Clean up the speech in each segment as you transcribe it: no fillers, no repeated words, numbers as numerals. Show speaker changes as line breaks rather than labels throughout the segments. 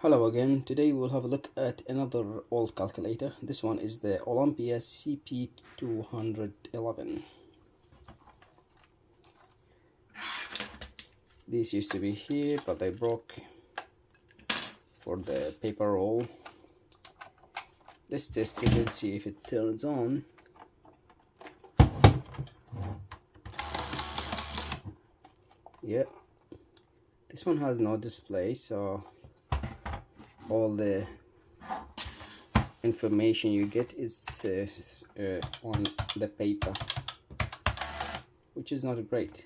Hello again. Today we'll have a look at another old calculator. This one is the Olympia CP211. These used to be here, but they broke for the paper roll. Let's test it and see if it turns on. Yeah, this one has no display, so all the information you get is on the paper, which is not great.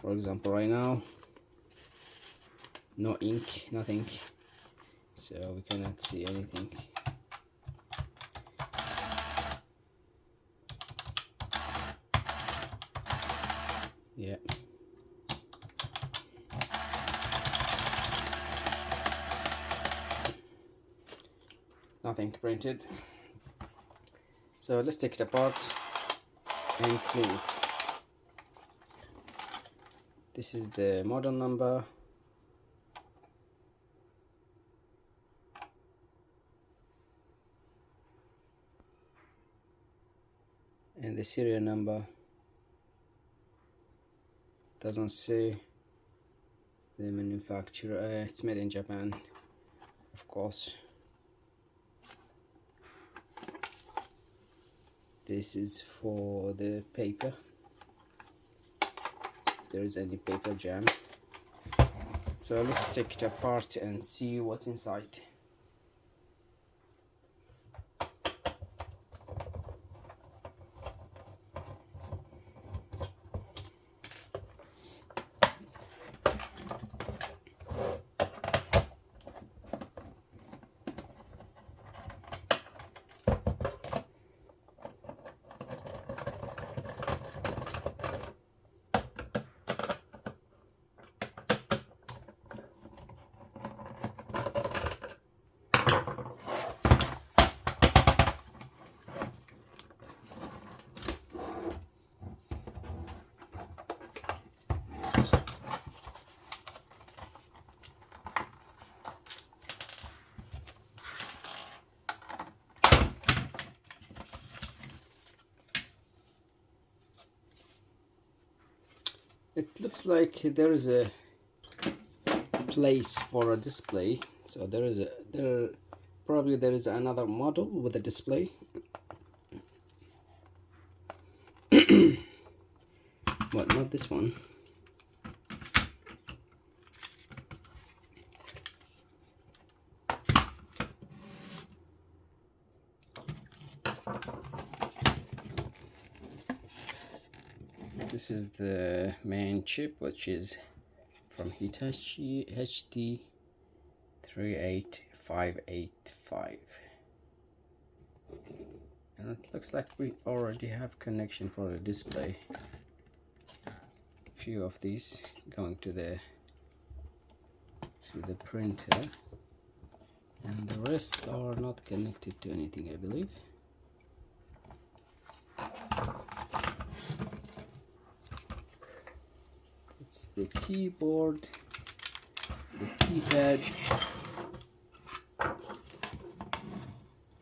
For example, right now, no ink, nothing, so we cannot see anything. Yeah. Nothing printed. So let's take it apart and clean it. This is the model number. And the serial number. Doesn't say the manufacturer. It's made in Japan, of course. This is for the paper. There is any paper jam. So let's take it apart and see what's inside. It looks like there is a place for a display, so probably there is another model with a display. But not this one. This is the main chip, which is from Hitachi HD 38585, and it looks like we already have connection for the display. A few of these going to the printer, and the rest are not connected to anything, I believe. It's the keyboard, the keypad,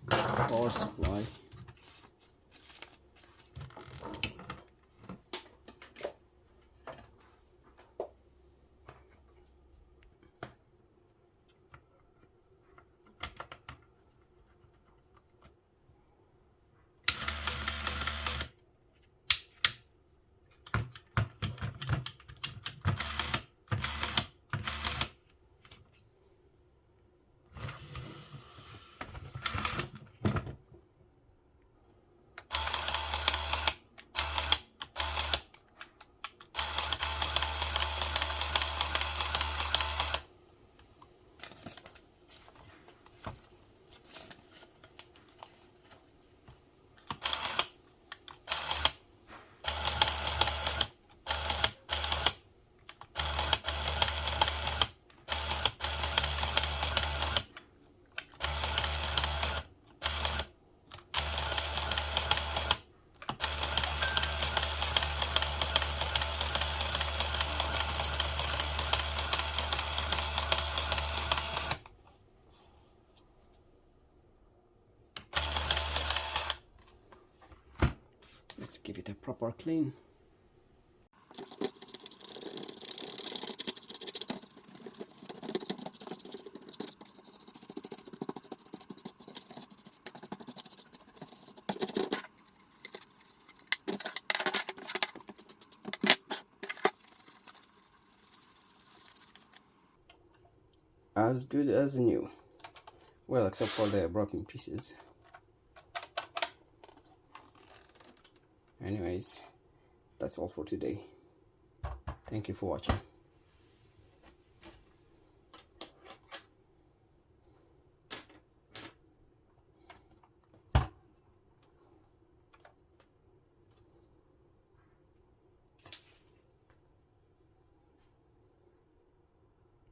power supply, let's give it a proper clean. As good as new, well, except for the broken pieces. Anyways, that's all for today. Thank you for watching.